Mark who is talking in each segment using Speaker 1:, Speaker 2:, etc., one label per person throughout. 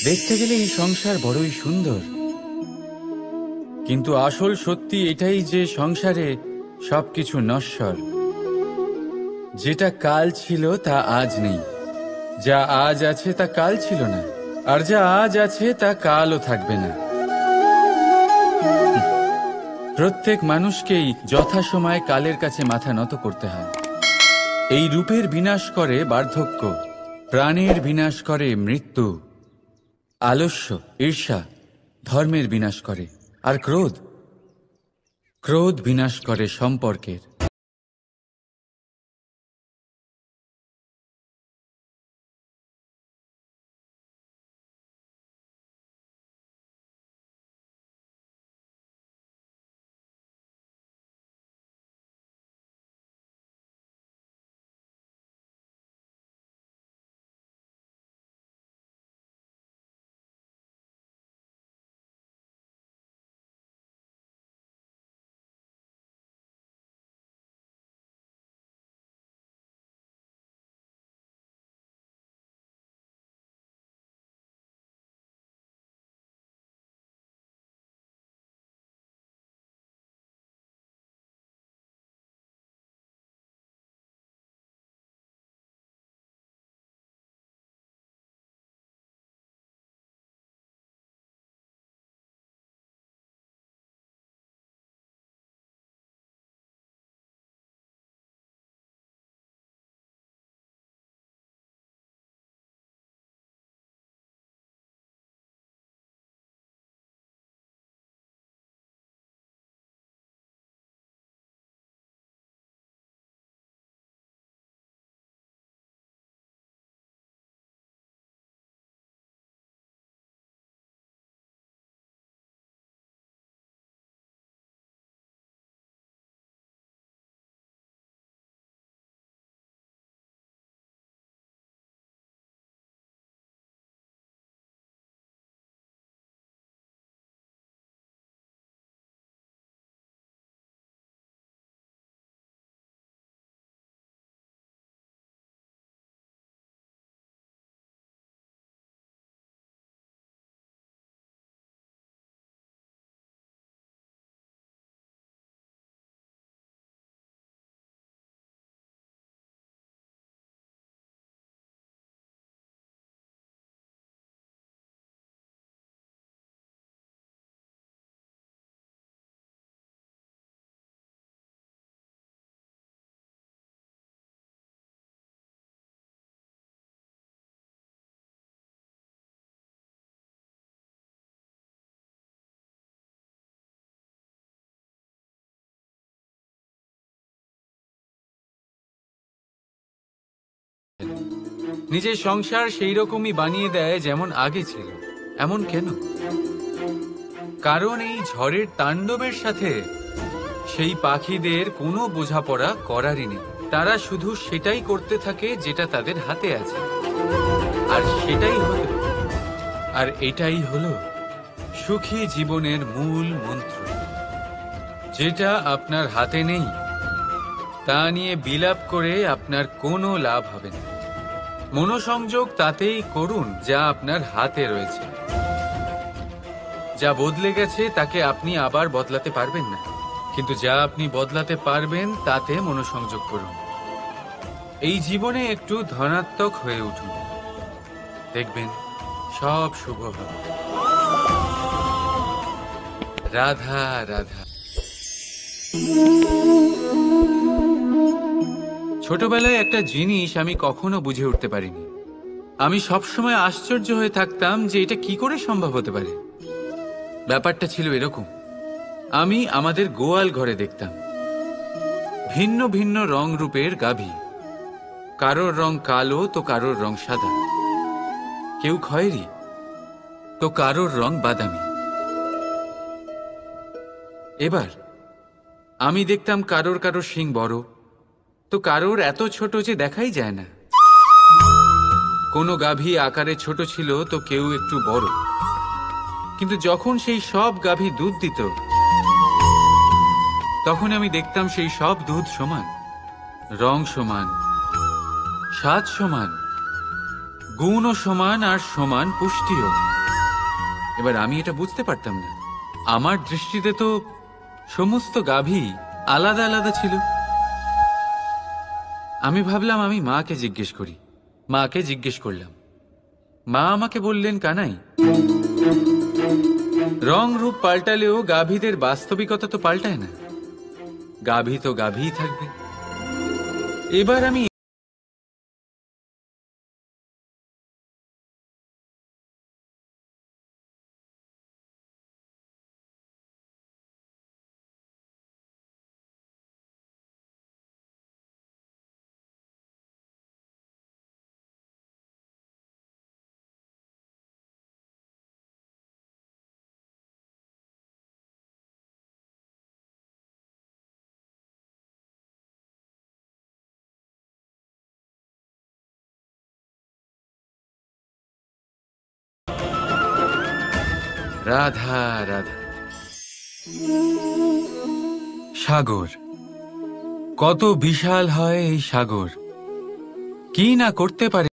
Speaker 1: দেখতে গেলে এই সংসার বড়ই সুন্দর, কিন্তু আসল সত্যি এটাই যে সংসারে সবকিছু নশ্বর। যেটা কাল ছিল তা আজ নেই, যা আজ আছে তা কাল ছিল না, আর যা আজ আছে তা কালও থাকবে না। প্রত্যেক মানুষকেই যথাসময়ে কালের কাছে মাথা নত করতে হয়। এই রূপের বিনাশ করে বার্ধক্য, প্রাণের বিনাশ করে মৃত্যু, আলস্য, ঈর্ষা ধর্মের বিনাশ করে, আর ক্রোধ ক্রোধ বিনাশ করে সম্পর্কের। নিজের সংসার সেই রকমই বানিয়ে দেয় যেমন আগে ছিল। এমন কেন? কারণ এই ঝড়ের তাণ্ডবের সাথে সেই পাখিদের কোনো বোঝাপড়া করারই নেই। তারা শুধু সেটাই করতে থাকে যেটা তাদের হাতে আছে, আর এটাই হলো সুখী জীবনের মূল মন্ত্র। যেটা আপনার হাতে নেই তা নিয়ে বিলাপ করে আপনার কোনো লাভ হবে না। মনোসংযোগ তাতেই করুন যা আপনার হাতে রয়েছে। যা বদলে গেছে তাকে আপনি আবার বদলাতে পারবেন না, কিন্তু যা আপনি বদলাতে পারবেন তাতে মনোসংযোগ করুন। এই জীবনে একটু ধনাত্মক হয়ে উঠুন, দেখবেন সব শুভ হবে। রাধা রাধা। ছোটবেলায় একটা জিনিস আমি কখনো বুঝে উঠতে পারিনি। আমি সবসময় আশ্চর্য হয়ে থাকতাম যে এটা কি করে সম্ভব হতে পারে। ব্যাপারটা ছিল এরকম, আমি আমাদের গোয়াল ঘরে দেখতাম ভিন্ন ভিন্ন রং রূপের গাভী। কারোর রং কালো তো কারোর রং সাদা, কেউ খয়েরি তো কারোর রং বাদামি। এবার আমি দেখতাম কারোর কারোর শিং বড় তো কারোর এত ছোট যে দেখাই যায় না। কোনো গাভী আকারে ছোট ছিল তো কেউ একটু বড়। কিন্তু যখন সেই সব গাভী দুধ দিত তখন আমি দেখতাম সেই সব দুধ সমান, রং সমান, স্বাদ সমান, গুণও সমান আর সমান পুষ্টিও। এবার আমি এটা বুঝতে পারতাম না। আমার দৃষ্টিতে তো সমস্ত গাভী আলাদা আলাদা ছিল। আমি ভাবলাম আমি মাকে জিজ্ঞেস করি। মাকে জিজ্ঞেস করলাম। মা আমাকে বললেন, কানাই, রং রূপ পাল্টালেও গাভীদের বাস্তবিকতা তো পাল্টায় না। গাভী তো গাভীই থাকবে। এবার আমি রাধা রাধা। সাগর, কত বিশাল হয় এই সাগর, কি না করতে পারে।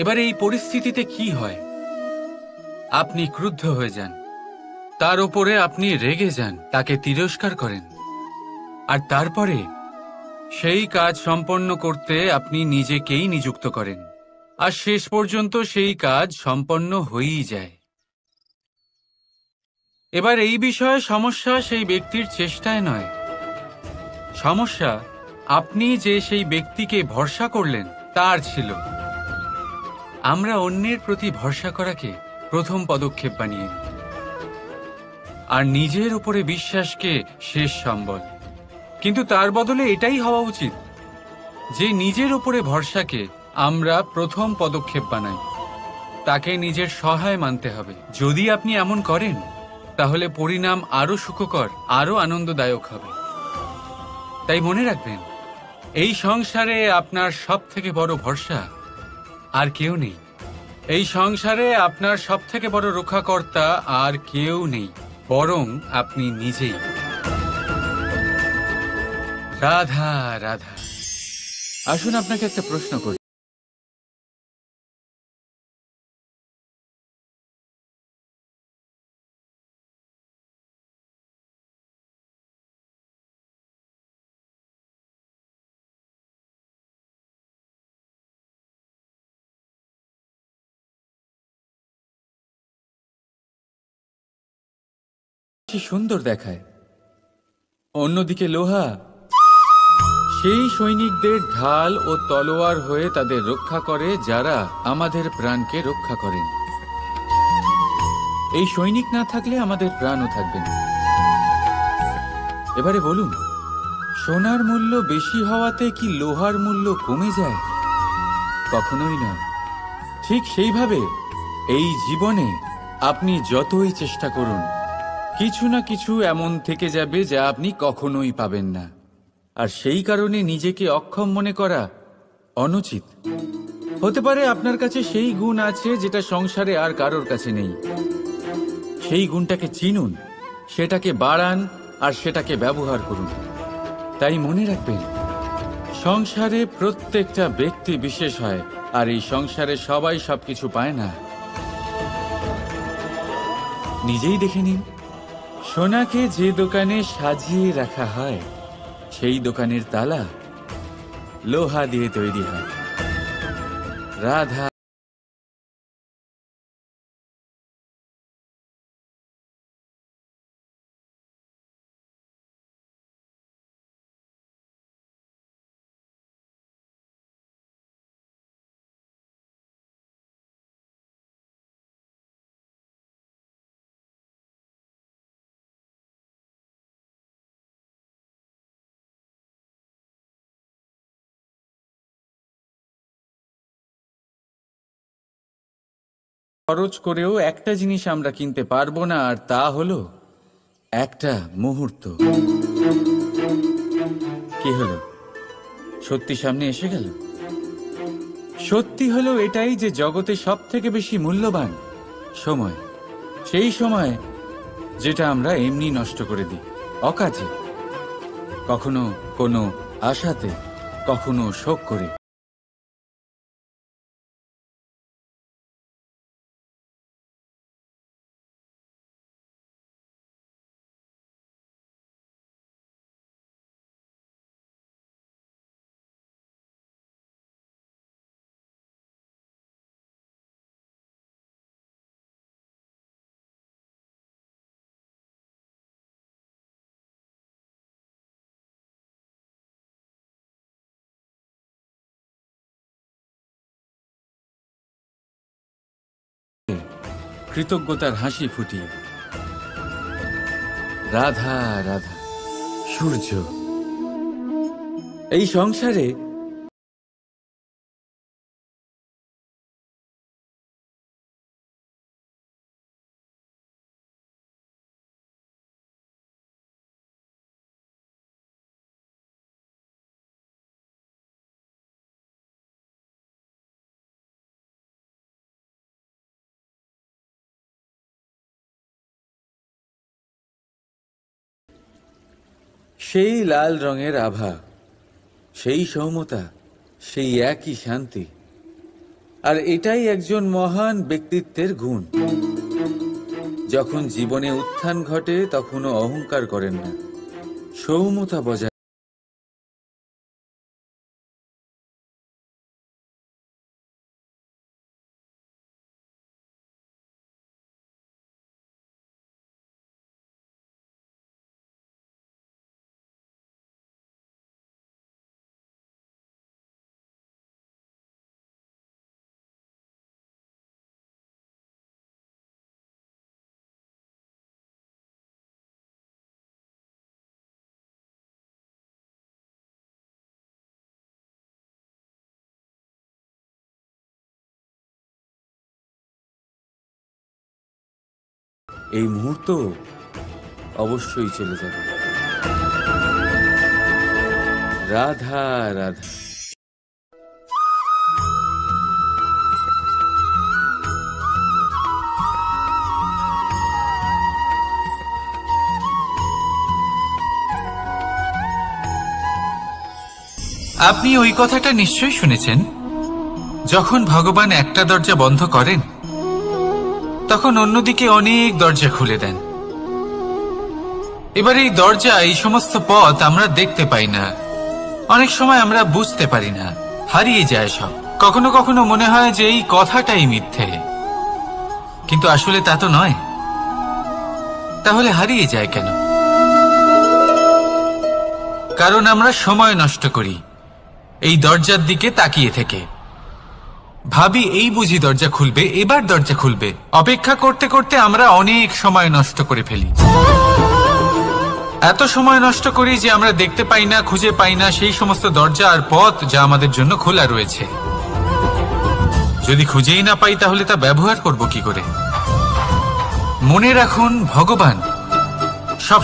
Speaker 1: এবার এই পরিস্থিতিতে কি হয়? আপনি ক্রুদ্ধ হয়ে যান, তার উপরে আপনি রেগে যান, তাকে তিরস্কার করেন, আর তারপরে সেই কাজ সম্পন্ন করতে আপনি নিজেকেই নিযুক্ত করেন, আর শেষ পর্যন্ত সেই কাজ সম্পন্ন হয়েই যায়। এবার এই বিষয়ে সমস্যা সেই ব্যক্তির চেষ্টায় নয়, সমস্যা আপনি যে সেই ব্যক্তিকে ভরসা করলেন তার ছিল। আমরা অন্যের প্রতি ভরসা করাকে প্রথম পদক্ষেপ বানিয়ে নিই, আর নিজের উপরে বিশ্বাসকে শেষ সম্বল। কিন্তু তার বদলে এটাই হওয়া উচিত যে নিজের উপরে ভরসাকে আমরা প্রথম পদক্ষেপ বানাই, তাকে নিজের সহায় মানতে হবে। যদি আপনি এমন করেন তাহলে পরিণাম আরো সুখকর, আরো আনন্দদায়ক হবে। তাই মনে রাখবেন, এই সংসারে আপনার সব থেকে বড় ভরসা আর কেউ নেই। এই সংসারে আপনার সব থেকে বড় রক্ষাকর্তা আর কেউ নেই, বরং আপনি নিজেই। রাধা রাধা। আসুন আপনাকে একটা প্রশ্ন করি। কি সুন্দর দেখায়, অন্যদিকে লোহা সেই সৈনিকদের ঢাল ও তলোয়ার হয়ে তাদের রক্ষা করে, যারা আমাদের প্রাণকে রক্ষা করেন। এই সৈনিক না থাকলে আমাদের প্রাণও থাকবে না। এবারে বলুন, সোনার মূল্য বেশি হওয়াতে কি লোহার মূল্য কমে যায়? কখনোই নয়। ঠিক সেইভাবে এই জীবনে আপনি যতই চেষ্টা করুন, কিছু না কিছু এমন থেকে যাবে যা আপনি কখনোই পাবেন না, আর সেই কারণে নিজেকে অক্ষম মনে করা অনুচিত। হতে পারে আপনার কাছে সেই গুণ আছে যেটা সংসারে আর কারোর কাছে নেই। সেই গুণটাকে চিনুন, সেটাকে বাড়ান আর সেটাকে ব্যবহার করুন। তাই মনে রাখবেন, সংসারে প্রত্যেকটা ব্যক্তি বিশেষ হয়, আর এই সংসারে সবাই সবকিছু পায় না। নিজেই দেখে নিন, সোনাকে যে দোকানে সাজিয়ে রাখা হয় সেই দোকানের তালা লোহা দিয়ে তৈরি হয়। রাধা। খরচ করেও একটা জিনিস আমরা কিনতে পারবো না, আর তা হলো একটা মুহূর্ত। কি হলো? সত্যি সামনে এসে গেল। সত্যি হলো এটাই যে জগতে সব থেকে বেশি মূল্যবান সময়, সেই সময় যেটা আমরা এমনি নষ্ট করে দিই, অকাজে, কখনো কোনো আশাতে, কখনো শোক করে। কৃতজ্ঞতার হাসি ফুটিয়ে রাধা রাধা। সূর্য এই সংসারে সেই লাল রঙের আভা, সেই সৌম্যতা, সেই একই শান্তি। আর এটাই একজন মহান ব্যক্তিত্বের গুণ। যখন জীবনে উত্থান ঘটে তখনও অহংকার করেন না, সৌম্যতা বজায়। এই মুহূর্ত অবশ্যই চলে যাবে। রাধা রাধা। আপনি ওই কথাটা নিশ্চয়ই শুনেছেন, যখন ভগবান একটা দরজা বন্ধ করেন তখন অন্যদিকে অনেক দরজা খুলে দেন। এবার এই দরজা, এই সমস্ত পথ আমরা দেখতে পাই না, অনেক সময় আমরা বুঝতে পারি না, হারিয়ে যায় সব। কখনো কখনো মনে হয় যে এই কথাটাই মিথ্যে, কিন্তু আসলে তা তো নয়। তাহলে হারিয়ে যায় কেন? কারণ আমরা সময় নষ্ট করি এই দরজার দিকে তাকিয়ে থেকে। ভাবি এই বুঝি দরজা খুলবে, এবার দরজা খুলবে। অপেক্ষা করতে করতে আমরা অনেক সময় নষ্ট করে ফেলি। এত সময় নষ্ট করি যে আমরা দেখতে পাই না, খুঁজে পাই না সেই সমস্ত দরজা আর পথ যা আমাদের জন্য খোলা রয়েছে। যদি খুঁজেই না পাই তাহলে তা ব্যবহার করব কি করে? মনে রাখুন, ভগবান সব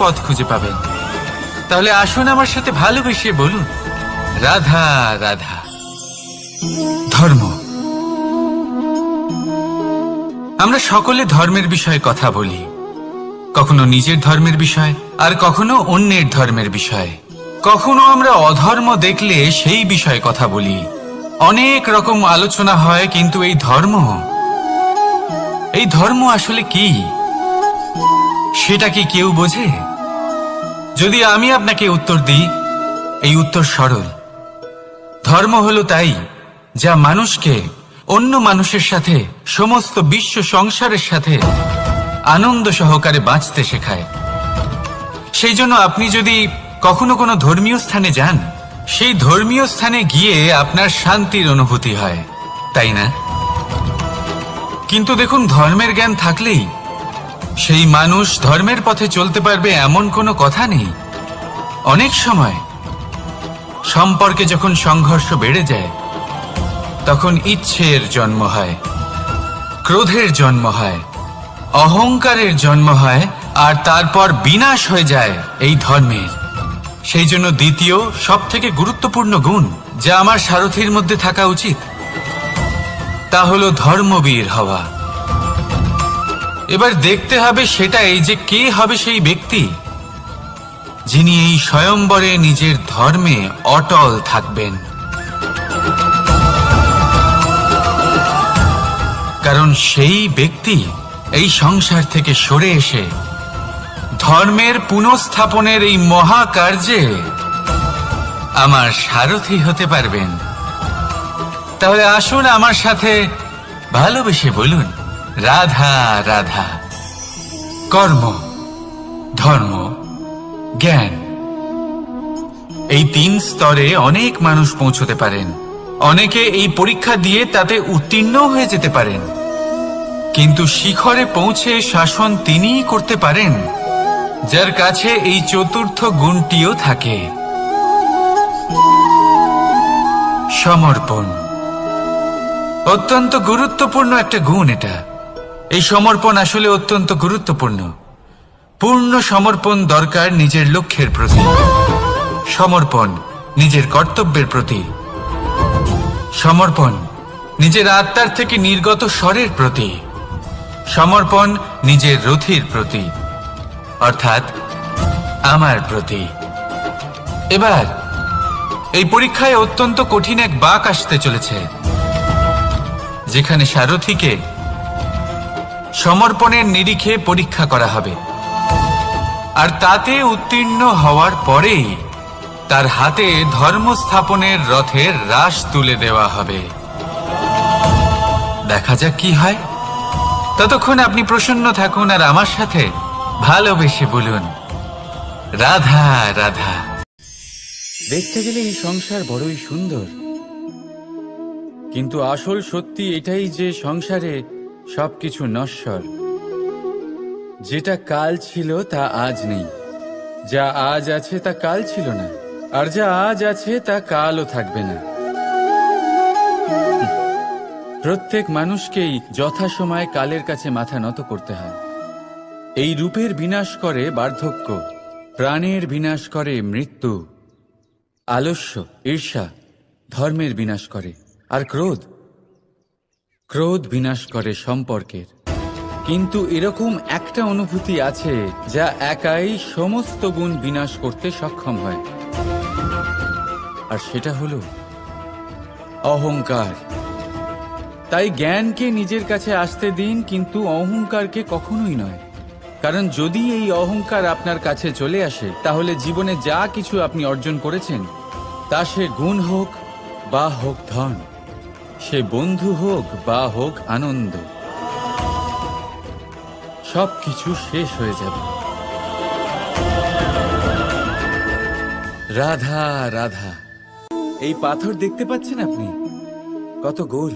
Speaker 1: পথ খুঁজে পাবেন। তাহলে আসুন আমার সাথে ভালোবেসে বলুন, রাধা রাধা। ধর্ম। আমরা সকলে ধর্মের বিষয়ে কথা বলি, কখনো নিজের ধর্মের বিষয়, আর কখনো অন্যের ধর্মের বিষয়। কখনো আমরা অধর্ম দেখলে সেই বিষয়ে কথা বলি। অনেক রকম আলোচনা হয়, কিন্তু এই ধর্ম আসলে কি, সেটা কি কেউ বোঝে? যদি আমি আপনাকে উত্তর দিই, এই উত্তর সরল। ধর্ম হলো তাই যা মানুষকে অন্য মানুষের সাথে, সমস্ত বিশ্ব সংসারের সাথে আনন্দ সহকারে বাঁচতে শেখায়। সেই জন্য আপনি যদি কখনো কোনো ধর্মীয় স্থানে যান, সেই ধর্মীয় স্থানে গিয়ে আপনার শান্তির অনুভূতি হয়, তাই না? কিন্তু দেখুন, ধর্মের জ্ঞান থাকলেই সেই মানুষ ধর্মের পথে চলতে পারবে এমন কোনো কথা নেই। অনেক সময় সম্পর্কে যখন সংঘর্ষ বেড়ে যায়, তখন ইচ্ছের জন্ম হয়, ক্রোধের জন্ম হয়, অহংকারের জন্ম হয়, আর তারপর বিনাশ হয়ে যায় এই ধর্মের। সেই জন্য দ্বিতীয় সবথেকে গুরুত্বপূর্ণ গুণ যা আমার সারথীর মধ্যে থাকা উচিত, তা হলো ধর্মবীর হওয়া। এবার দেখতে হবে সেটাই যে কে হবে সেই ব্যক্তি যিনি এই স্বয়ম্বরে নিজের ধর্মে অটল থাকবেন। কারণ সেই ব্যক্তি এই সংসার থেকে সরে এসে ধর্মের পুনঃস্থাপনের এই মহাকার্যে আমার সারথি হতে পারবেন। তাহলে আসুন আমার সাথে ভালোবেসে বলুন, রাধা রাধা। কর্ম, ধর্ম, জ্ঞান, এই 3 স্তরে অনেক মানুষ পৌঁছতে পারেন। অনেকে এই পরীক্ষা দিয়ে তাতে উত্তীর্ণ হয়ে যেতে পারেন, কিন্তু শিখরে পৌঁছে শাসন তিনিই করতে পারেন যার কাছে এই চতুর্থ গুণটিও থাকে, সমর্পণ। অত্যন্ত গুরুত্বপূর্ণ একটা গুণ এটা। এই সমর্পণ আসলে অত্যন্ত গুরুত্বপূর্ণ। পূর্ণ সমর্পণ দরকার নিজের লক্ষ্যের প্রতি, সমর্পণ নিজের কর্তব্যের প্রতি, সমর্পণ নিজের আত্মার থেকে নির্গত স্বরের প্রতি, সমর্পণ নিজের রথির প্রতি, অর্থাৎ আমার প্রতি। এবার এই পরীক্ষায় অত্যন্ত কঠিন এক বাঁক আসতে চলেছে, যেখানে সারথীকে সমর্পণের নিরিখে পরীক্ষা করা হবে, আর তাতে উত্তীর্ণ হওয়ার পরেই তার হাতে ধর্ম স্থাপনের রথের রাশ তুলে দেওয়া হবে। দেখা যাক কি হয়। ততক্ষণ আপনি প্রসন্ন থাকুন আর আমার সাথে ভালোবেসে বলুন, রাধা রাধা। দেখতে গেলে এই সংসার বড়ই সুন্দর, কিন্তু আসল সত্যি এটাই যে সংসারে সবকিছু নশ্বর। যেটা কাল ছিল তা আজ নেই, যা আজ আছে তা কাল ছিল না, আর যা আজ আছে তা কালও থাকবে না। প্রত্যেক মানুষকেই যথাসময়ে কালের কাছে মাথা নত করতে হয়। এই রূপের বিনাশ করে বার্ধক্য, প্রাণের বিনাশ করে মৃত্যু, আলস্য, ঈর্ষা ধর্মের বিনাশ করে, আর ক্রোধ বিনাশ করে সম্পর্কের। কিন্তু এরকম একটা অনুভূতি আছে যা একাই সমস্ত গুণ বিনাশ করতে সক্ষম হয়, আর সেটা হলো অহংকার। তাই জ্ঞানকে নিজের কাছে আসতে দিন, কিন্তু অহংকারকে কখনোই নয়। কারণ যদি এই অহংকার আপনার কাছে চলে আসে, তাহলে জীবনে যা কিছু আপনি অর্জন করেছেন, তা সে গুণ হোক বা হোক ধন, সে বন্ধু হোক বা হোক আনন্দ, সবকিছু শেষ হয়ে যাবে। রাধা রাধা। এই পাথর দেখতে পাচ্ছেন আপনি, কত গোল।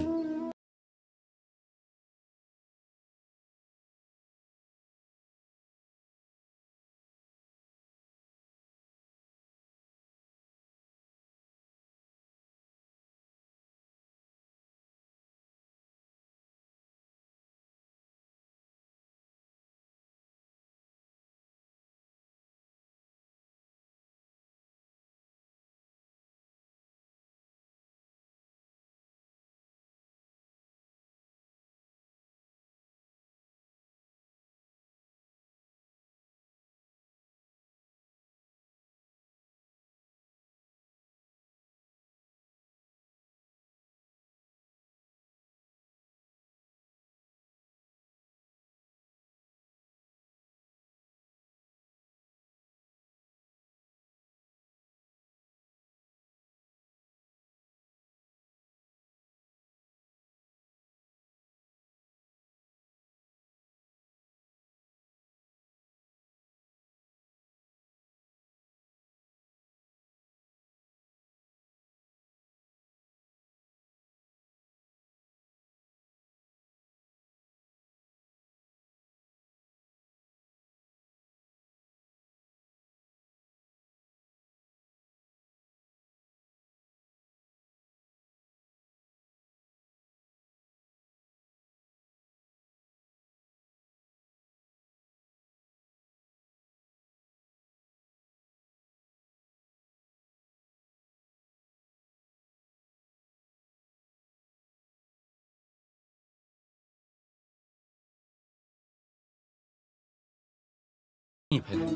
Speaker 1: ফেলে।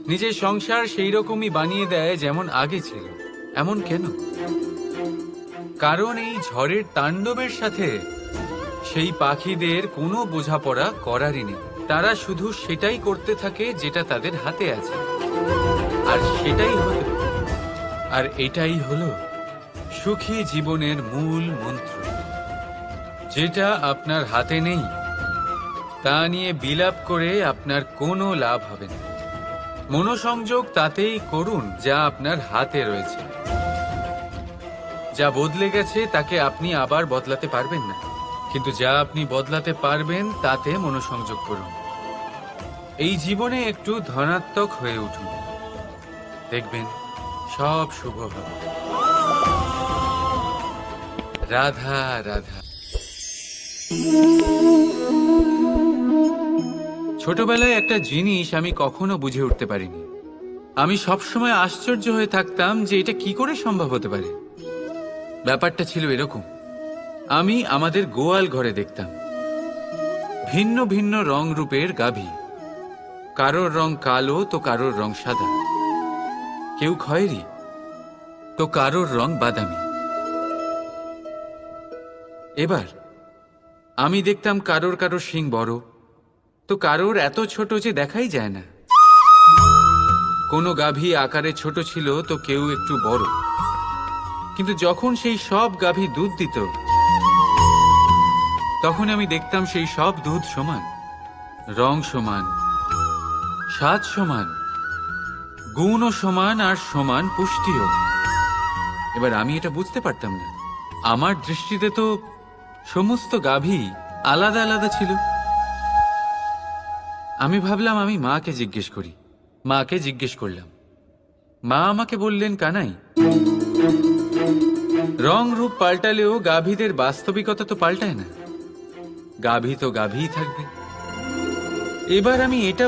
Speaker 1: নিজের সংসার সেই রকমই বানিয়ে দেয় যেমন আগে ছিল। এমন কেন? কারণ এই ঝড়ের তাণ্ডবের সাথে সেই পাখিদের কোনো বোঝাপড়া করারই নেই। তারা শুধু সেটাই করতে থাকে যেটা তাদের হাতে আছে, আর এটাই হলো সুখী জীবনের মূল মন্ত্র। যেটা আপনার হাতে নেই তা নিয়ে বিলাপ করে আপনার কোনো লাভ হবে না। মনোসংযোগ তাতেই করুন যা আপনার হাতে রয়েছে। যা বদলে গেছে তাকে আপনি আবার বদলাতে পারবেন না, কিন্তু যা আপনি বদলাতে পারবেন তাতে মনোসংযোগ করুন। এই জীবনে একটু ধনাত্মক হয়ে উঠুন, দেখবেন সব শুভ হবে। রাধা রাধা। ছোটবেলায় একটা জিনিস আমি কখনো বুঝে উঠতে পারিনি। আমি সবসময় আশ্চর্য হয়ে থাকতাম যে এটা কি করে সম্ভব হতে পারে। ব্যাপারটা ছিল এরকম, আমি আমাদের গোয়াল ঘরে দেখতাম ভিন্ন ভিন্ন রং রূপের গাভী। কারোর রং কালো তো কারোর রং সাদা, কেউ খয়েরি তো কারোর রং বাদামি। এবার আমি দেখতাম কারোর কারোর শিং বড় তো কারোর এত ছোট যে দেখাই যায় না। কোনো গাভী আকারে ছোট ছিল তো কেউ একটু বড়। কিন্তু যখন সেই সব গাভী দুধ দিত তখন আমি দেখতাম সেই সব দুধ সমান, রং সমান, স্বাদ সমান, গুণও সমান, আর সমান পুষ্টিও। এবার আমি এটা বুঝতে পারতাম না। আমার দৃষ্টিতে তো সমস্ত গাভী আলাদা আলাদা ছিল। আমি ভাবলাম আমি মাকে জিজ্ঞেস করি। মাকে জিজ্ঞেস করলাম। মা আমাকে বললেন, কানাই, রং রূপ পাল্টালেও গাভীদের বাস্তবিকতা তো পাল্টায় না। গাভী তো গাভীই থাকবে। এবার আমি এটা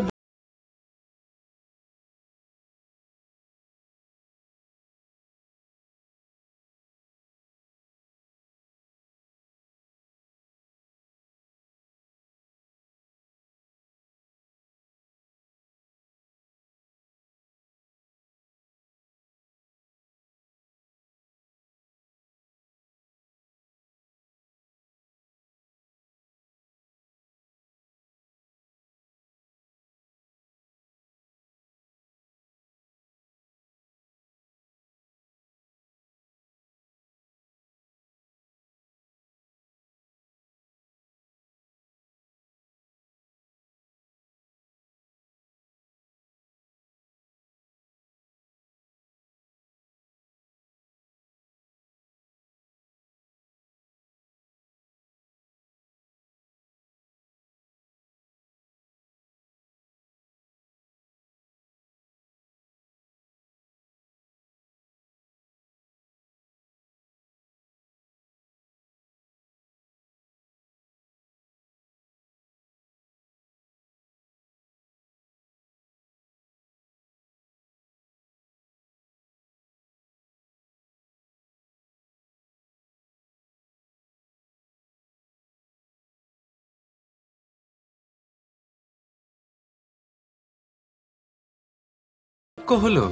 Speaker 1: হলো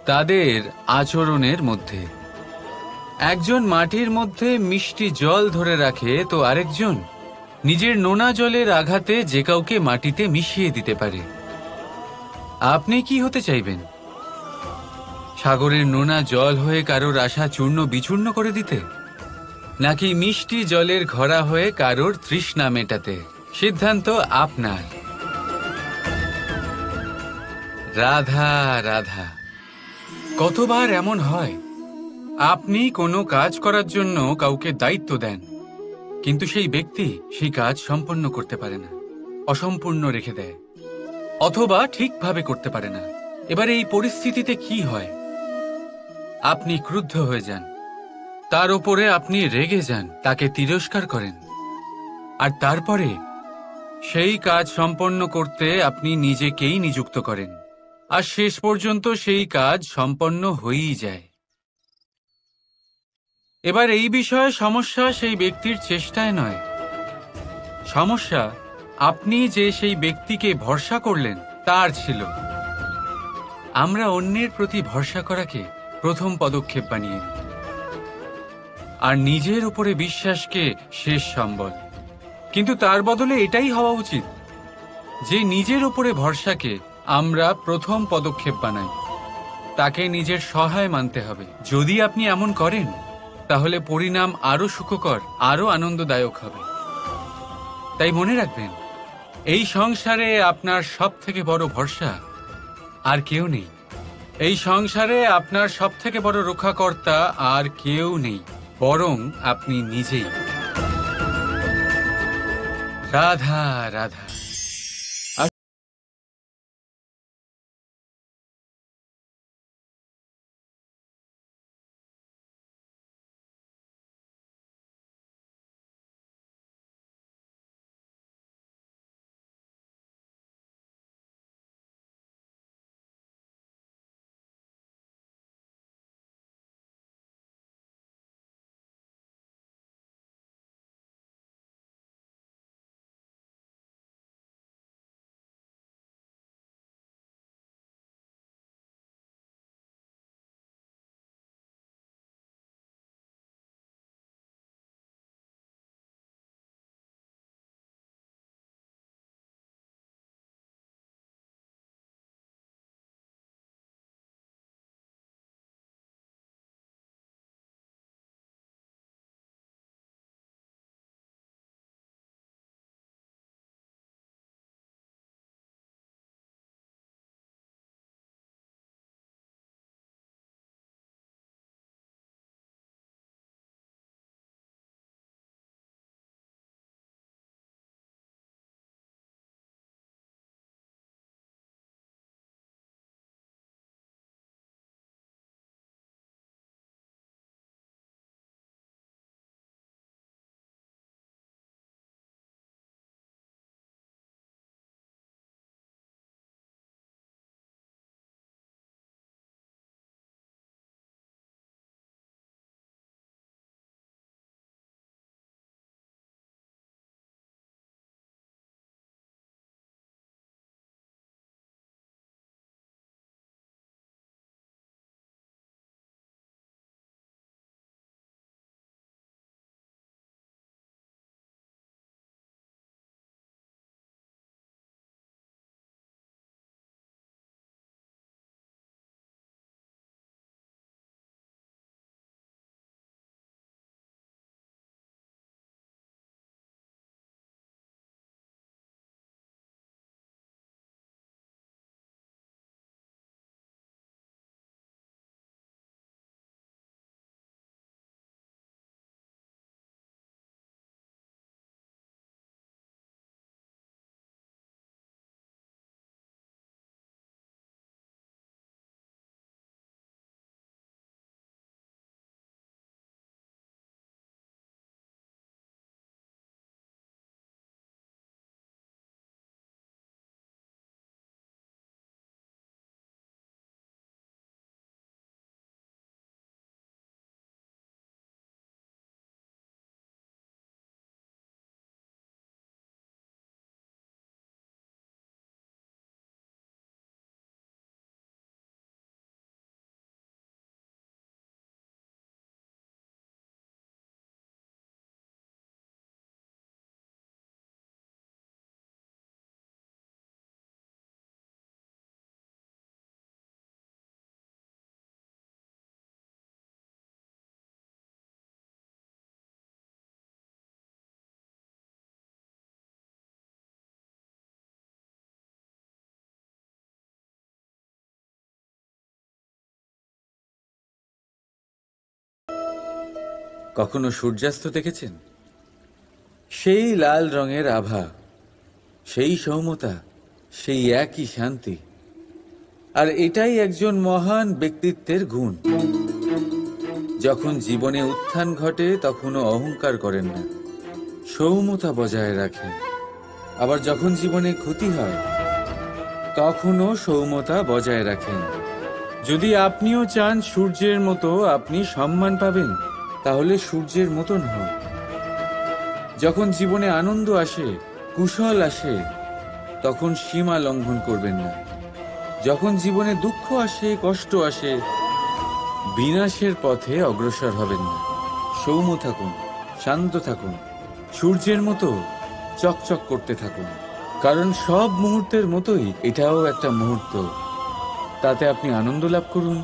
Speaker 1: তাদের আচরণের মধ্যে। একজন মাটির মধ্যে মিষ্টি জল ধরে রাখে তো আরেকজন নিজের নোনা জলের আঘাতে যে কাউকে মাটিতে মিশিয়ে দিতে পারে। আপনি কি হতে চাইবেন? সাগরের নোনা জল হয়ে কারোর আশা চূর্ণ বিচূর্ণ করে দিতে, নাকি মিষ্টি জলের ঘরা হয়ে কারোর তৃষ্ণা মেটাতে? সিদ্ধান্ত আপনার। রাধা রাধা। কতবার এমন হয়, আপনি কোনো কাজ করার জন্য কাউকে দায়িত্ব দেন, কিন্তু সেই ব্যক্তি সেই কাজ সম্পন্ন করতে পারে না, অসম্পূর্ণ রেখে দেয়, অথবা ঠিকভাবে করতে পারে না। এবার এই পরিস্থিতিতে কি হয়? আপনি ক্রুদ্ধ হয়ে যান, তার উপরে আপনি রেগে যান, তাকে তিরস্কার করেন, আর তারপরে সেই কাজ সম্পন্ন করতে আপনি নিজেকেই নিযুক্ত করেন, আর শেষ পর্যন্ত সেই কাজ সম্পন্ন হয়েই যায়। এবার এই বিষয়ে সমস্যা সেই ব্যক্তির চেষ্টায় নয়, সমস্যা আপনি যে সেই ব্যক্তিকে ভরসা করলেন তার ছিল। আমরা অন্যের প্রতি ভরসা করাকে প্রথম পদক্ষেপ বানিয়ে নিই, আর নিজের উপরে বিশ্বাসকে শেষ সম্বল। কিন্তু তার বদলে এটাই হওয়া উচিত যে নিজের উপরে ভরসাকে আমরা প্রথম পদক্ষেপ বানাই, তাকে নিজের সহায় মানতে হবে। যদি আপনি এমন করেন তাহলে পরিণাম আরো সুখকর, আরো আনন্দদায়ক হবে। তাই মনে রাখবেন, এই সংসারে আপনার সব থেকে বড় ভরসা আর কেউ নেই। এই সংসারে আপনার সব থেকে বড় রক্ষাকর্তা আর কেউ নেই, বরং আপনি নিজেই। রাধা রাধা। কখনো সূর্যাস্ত দেখেছেন? সেই লাল রঙের আভা, সেই সৌম্যতা, সেই একই শান্তি। আর এটাই একজন মহান ব্যক্তিত্বের গুণ। যখন জীবনে উত্থান ঘটে তখনও অহংকার করেন না, সৌম্যতা বজায় রাখেন। আবার যখন জীবনে ক্ষতি হয় তখনও সৌম্যতা বজায় রাখেন। যদি আপনিও চান সূর্যের মতো আপনি সম্মান পাবেন, তাহলে সূর্যের মতন হন। যখন জীবনে আনন্দ আসে, কুশল আসে, তখন সীমা লঙ্ঘন করবেন না। যখন জীবনে দুঃখ আসে, কষ্ট আসে, বিনাশের পথে অগ্রসর হবেন না। সৌম্য থাকুন, শান্ত থাকুন, সূর্যের মতো চকচক করতে থাকুন। কারণ সব মুহূর্তের মতোই এটাও একটা মুহূর্ত। তাতে আপনি আনন্দ লাভ করুন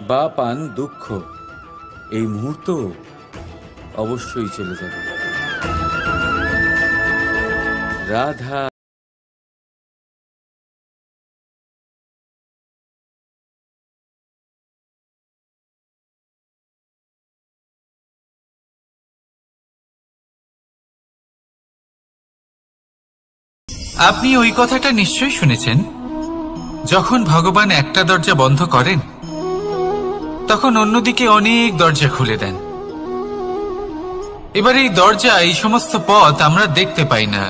Speaker 1: বা পান দুঃখ, এই মুহূর্ত অবশ্যই চলে যাবে। রাধা।
Speaker 2: আপনি ওই কথাটা নিশ্চয়ই শুনেছেন, যখন ভগবান একটা দরজা বন্ধ করেন তখন অন্যদিকে অনেক দরজা খুলে দেন। এবার এই দরজা, এই সমস্ত পথ আমরা দেখতে পাই না,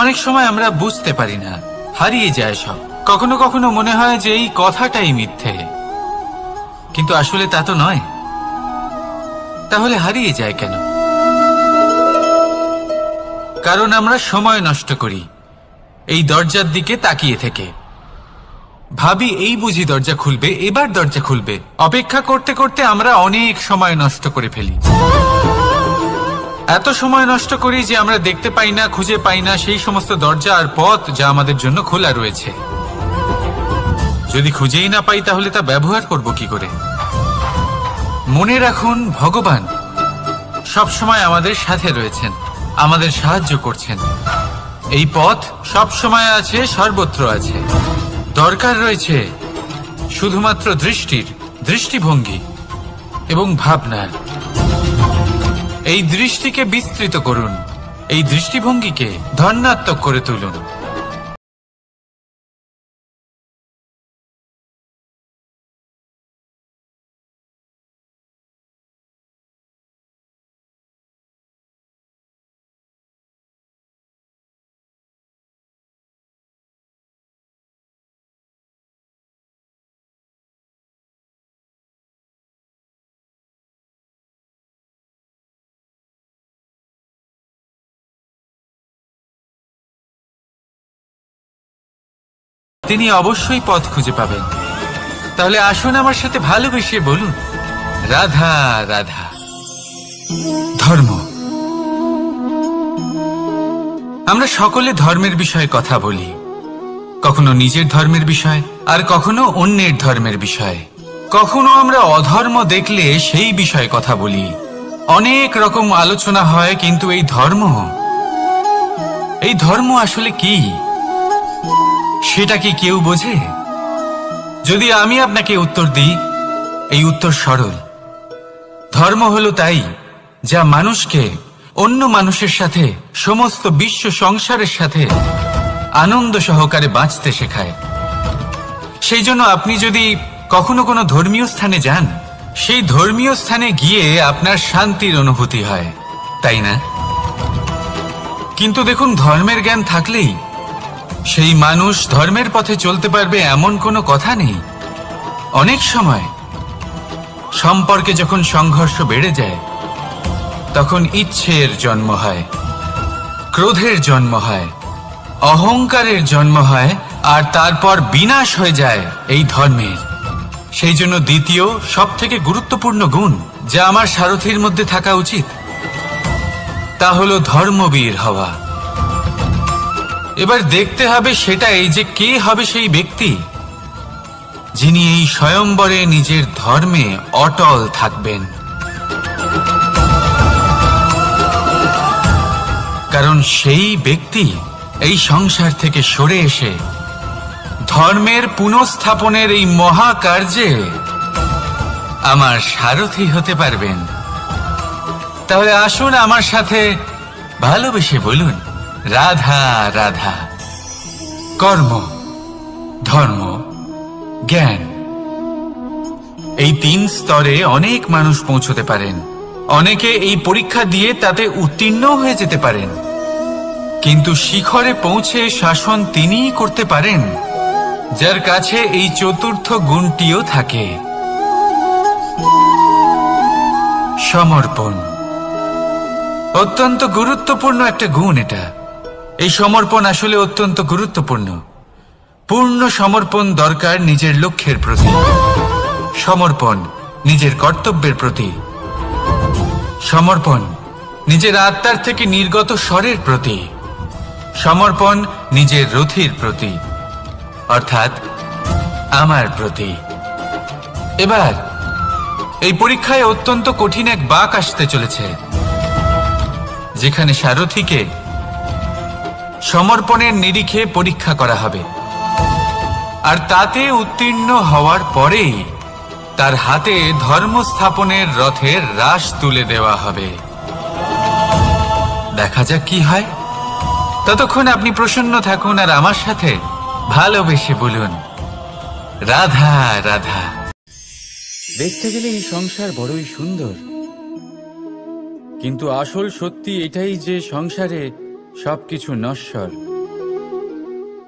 Speaker 2: অনেক সময় আমরা বুঝতে পারি না, হারিয়ে যায় সব। কখনো কখনো মনে হয় যে এই কথাটাই মিথ্যে, কিন্তু আসলে তা তো নয়। তাহলে হারিয়ে যায় কেন? কারণ আমরা সময় নষ্ট করি এই দরজার দিকে তাকিয়ে থেকে। ভাবি এই বুঝি দরজা খুলবে, এবার দরজা খুলবে। অপেক্ষা করতে করতে আমরা অনেক সময় নষ্ট করে ফেলি। এত সময় নষ্ট করি যে আমরা দেখতে পাই না, খুঁজে পাই না সেই সমস্ত দরজা আর পথ যা আমাদের জন্য খোলা রয়েছে। যদি খুঁজেই না পাই তাহলে তা ব্যবহার করব কি করে? মনে রাখুন, ভগবান সব সময় আমাদের সাথে রয়েছেন, আমাদের সাহায্য করছেন। এই পথ সব সময় আছে, সর্বত্র আছে। দরকার রয়েছে শুধুমাত্র দৃষ্টির, দৃষ্টিভঙ্গি এবং ভাবনার। এই দৃষ্টিকে বিস্তৃত করুন, এই দৃষ্টিভঙ্গিকে ধন্যাত্মক করে তুলুন। তিনি অবশ্যই পথ খুঁজে পাবেন। তাহলে আসুন আমার সাথে ভালোবেসে বলুন, রাধা রাধা। ধর্ম। আমরা সকলে ধর্মের বিষয়ে কথা বলি, কখনো নিজের ধর্মের বিষয় আর কখনো অন্যের ধর্মের বিষয়। কখনো আমরা অধর্ম দেখলে সেই বিষয়ে কথা বলি। অনেক রকম আলোচনা হয়, কিন্তু এই ধর্ম আসলে কি সেটা কি কেউ বোঝে? যদি আমি আপনাকে উত্তর দিই, এই উত্তর সরল। ধর্ম হলো তাই যা মানুষকে অন্য মানুষের সাথে, সমস্ত বিশ্ব সংসারের সাথে আনন্দ সহকারে বাঁচতে শেখায়। সেই জন্য আপনি যদি কখনো কোনো ধর্মীয় স্থানে যান, সেই ধর্মীয় স্থানে গিয়ে আপনার শান্তির অনুভূতি হয়, তাই না? কিন্তু দেখুন, ধর্মের জ্ঞান থাকলেই সেই মানুষ ধর্মের পথে চলতে পারবে এমন কোনো কথা নেই। অনেক সময় সম্পর্কে যখন সংঘর্ষ বেড়ে যায়, তখন ইচ্ছের জন্ম হয়, ক্রোধের জন্ম হয়, অহংকারের জন্ম হয়, আর তারপর বিনাশ হয়ে যায় এই ধর্মের। সেই জন্য দ্বিতীয় সবথেকে গুরুত্বপূর্ণ গুণ যা আমার সারথীর মধ্যে থাকা উচিত, তা হলো ধর্মবীর হওয়া। এবার দেখতে হবে সেটাই যে কে হবে সেই ব্যক্তি যিনি এই স্বয়ম্বরে নিজের ধর্মে অটল থাকবেন। কারণ সেই ব্যক্তি এই সংসার থেকে সরে এসে ধর্মের পুনঃস্থাপনের এই মহাকার্যে আমার সারথী হতে পারবেন। তাহলে আসুন আমার সাথে ভালোবেসে বলুন, রাধা রাধা। কর্ম, ধর্ম, জ্ঞান, এই 3 স্তরে অনেক মানুষ পৌঁছতে পারেন। অনেকে এই পরীক্ষা দিয়ে তাতে উত্তীর্ণ হয়ে যেতে পারেন, কিন্তু শিখরে পৌঁছে শাসন তিনিই করতে পারেন যার কাছে এই চতুর্থ গুণটিও থাকে, সমর্পণ। অত্যন্ত গুরুত্বপূর্ণ একটা গুণ এটা। এই সমর্পণ আসলে অত্যন্ত গুরুত্বপূর্ণ। পূর্ণ সমর্পণ দরকার নিজের লক্ষ্যের প্রতি, সমর্পণ নিজের কর্তব্যের প্রতি, সমর্পণ নিজের আত্মার থেকে নির্গত স্বরের প্রতি, সমর্পণ নিজের রথির প্রতি, অর্থাৎ আমার প্রতি। এবার এই পরীক্ষায় অত্যন্ত কঠিন এক বাঁক আসতে চলেছে, যেখানে সারথীকে সমর্পণের নিরিখে পরীক্ষা করা হবে, আর তাতে উত্তীর্ণ হওয়ার পরেই তার হাতে ধর্ম স্থাপনের রথের রাশ তুলে দেওয়া হবে। দেখা যাক কি হয়। ততক্ষণ আপনি প্রসন্ন থাকুন আর আমার সাথে ভালোবেসে বলুন, রাধা রাধা।
Speaker 1: দেখতে গেলে এই সংসার বড়ই সুন্দর, কিন্তু আসল সত্যি এটাই যে সংসারে সবকিছু নশ্বর।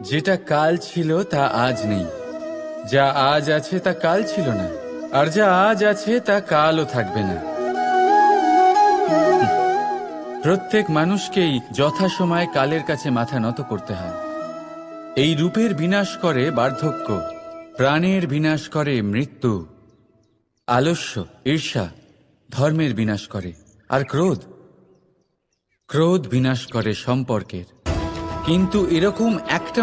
Speaker 1: যেটা কাল ছিল তা আজ নেই, যা আজ আছে তা কাল ছিল না, আর যা আজ আছে তা কালও থাকবে না। প্রত্যেক মানুষকেই যথাসময়ে কালের কাছে মাথা নত করতে হয়। এই রূপের বিনাশ করে বার্ধক্য, প্রাণের বিনাশ করে মৃত্যু, আলস্য, ঈর্ষা ধর্মের বিনাশ করে, আর ক্রোধ বিনাশ করে সম্পর্কের। কিন্তু এরকম একটা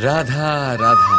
Speaker 1: রাধা রাধা।